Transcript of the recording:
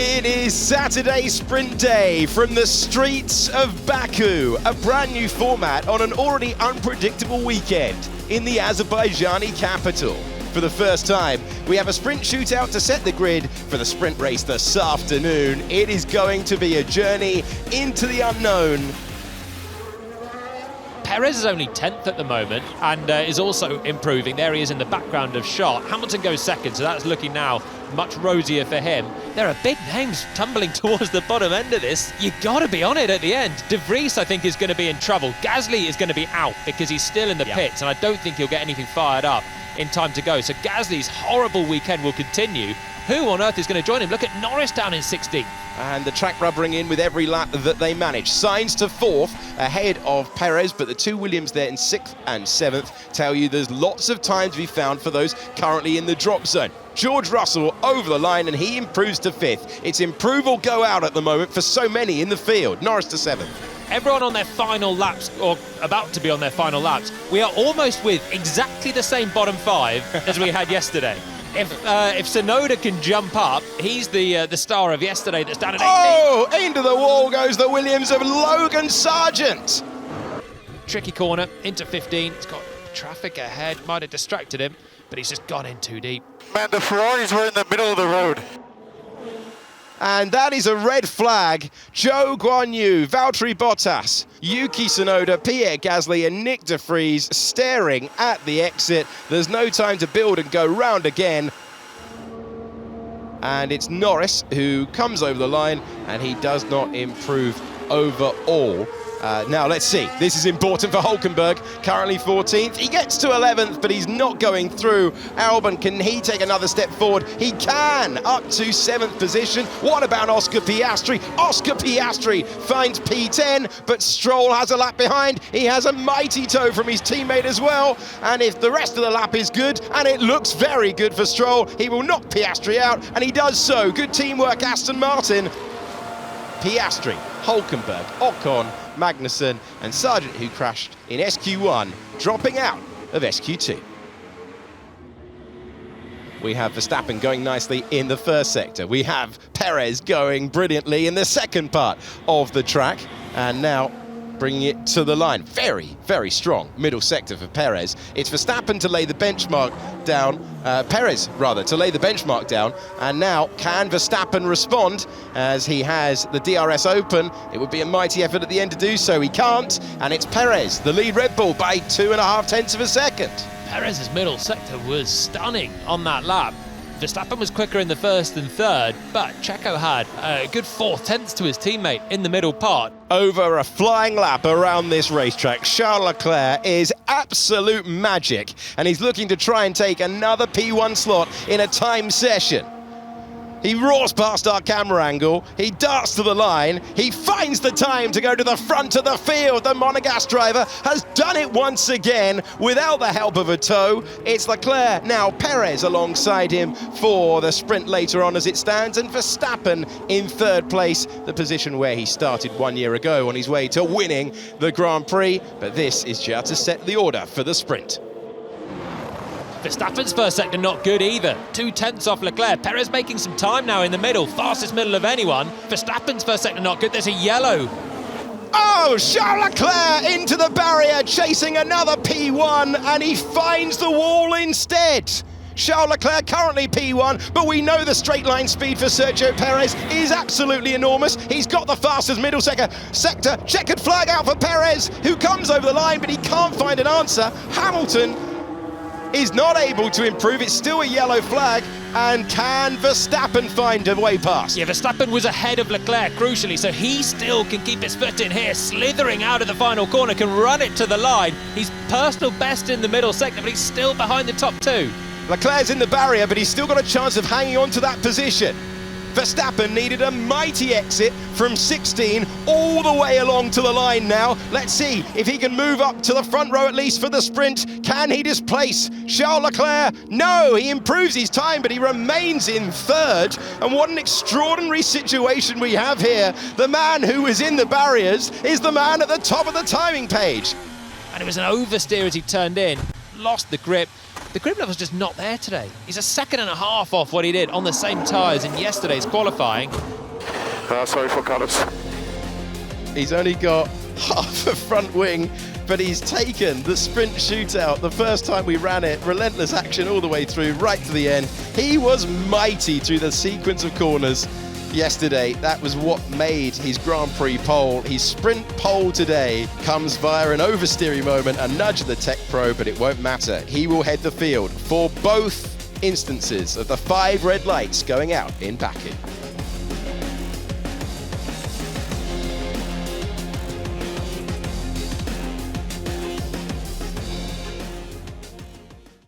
It is Saturday sprint day from the streets of Baku, a brand new format on an already unpredictable weekend in the Azerbaijani capital. For the first time, we have a sprint shootout to set the grid for the sprint race this afternoon. It is going to be a journey into the unknown. Perez is only 10th at the moment and is also improving. There he is in the background of shot. Hamilton goes second, so that's looking now much rosier for him. There are big names tumbling towards the bottom end of this. You got to be on it at the end. De Vries, I think, is going to be in trouble. Gasly is going to be out because he's still in the pits, and I don't think he'll get anything fired up in time to go. So Gasly's horrible weekend will continue. Who on earth is going to join him? Look at Norris down in 16th. And the track rubbering in with every lap that they manage. Sainz to 4th, ahead of Perez, but the two Williams there in 6th and 7th tell you there's lots of time to be found for those currently in the drop zone. George Russell over the line, and he improves to 5th. It's improve or go out at the moment for so many in the field. Norris to 7th. Everyone on their final laps, or about to be on their final laps. We are almost with exactly the same bottom 5 as we had yesterday. If Tsunoda can jump up, he's the star of yesterday that's down at 18. Oh, into the wall goes the Williams of Logan Sargent. Tricky corner, into 15. He's got traffic ahead, might have distracted him, but he's just gone in too deep. Man, the Ferraris were in the middle of the road. And that is a red flag. Zhou Guanyu, Valtteri Bottas, Yuki Tsunoda, Pierre Gasly and Nick de Vries staring at the exit. There's no time to build and go round again. And it's Norris who comes over the line, and he does not improve overall. Now let's see, this is important for Hulkenberg, currently 14th. He gets to 11th, but he's not going through. Albon, can he take another step forward? He can, up to 7th position. What about Oscar Piastri? Oscar Piastri finds P10, but Stroll has a lap behind. He has a mighty tow from his teammate as well. And if the rest of the lap is good, and it looks very good for Stroll, he will knock Piastri out, and he does so. Good teamwork, Aston Martin. Piastri, Hulkenberg, Ocon, Magnussen and Sargent, who crashed in SQ1, dropping out of SQ2. We have Verstappen going nicely in the first sector. We have Perez going brilliantly in the second part of the track, and now bringing it to the line. Very, very strong middle sector for Perez. It's Verstappen to lay the benchmark down, Perez rather, to lay the benchmark down. And now, can Verstappen respond as he has the DRS open? It would be a mighty effort at the end to do so. He can't, and it's Perez, the lead Red Bull, by 2.5 tenths of a second. Perez's middle sector was stunning on that lap. Verstappen was quicker in the first and third, but Checo had a good 4 tenths to his teammate in the middle part. Over a flying lap around this racetrack, Charles Leclerc is absolute magic, and he's looking to try and take another P1 slot in a time session. He roars past our camera angle, he darts to the line, he finds the time to go to the front of the field. The Monegasque driver has done it once again without the help of a tow. It's Leclerc, now Perez alongside him for the sprint later on as it stands, and Verstappen in 3rd place, the position where he started 1 year ago on his way to winning the Grand Prix. But this is just to set the order for the sprint. Verstappen's first sector not good either. 2 tenths off Leclerc. Perez making some time now in the middle. Fastest middle of anyone. Verstappen's first sector not good. There's a yellow. Oh, Charles Leclerc into the barrier, chasing another P1, and he finds the wall instead. Charles Leclerc currently P1, but we know the straight line speed for Sergio Perez is absolutely enormous. He's got the fastest middle sector. Checkered flag out for Perez, who comes over the line, but he can't find an answer. Hamilton is not able to improve. It's still a yellow flag. And can Verstappen find a way past? Yeah, Verstappen was ahead of Leclerc, crucially, so he still can keep his foot in here, slithering out of the final corner, can run it to the line. He's personal best in the middle sector, but he's still behind the top 2. Leclerc's in the barrier, but he's still got a chance of hanging on to that position. Verstappen needed a mighty exit from 16 all the way along to the line now. Let's see if he can move up to the front row at least for the sprint. Can he displace Charles Leclerc? No, he improves his time, but he remains in 3rd. And what an extraordinary situation we have here. The man who was in the barriers is the man at the top of the timing page. And it was an oversteer as he turned in, lost the grip. The grip level's just not there today. He's a second and a half off what he did on the same tyres in yesterday's qualifying. Sorry for Carlos. He's only got half a front wing, but he's taken the sprint shootout the first time we ran it. Relentless action all the way through, right to the end. He was mighty through the sequence of corners yesterday. That was what made his Grand Prix pole. His sprint pole today comes via an oversteering moment, a nudge of the Tech Pro, but it won't matter. He will head the field for both instances of the 5 red lights going out in Baku.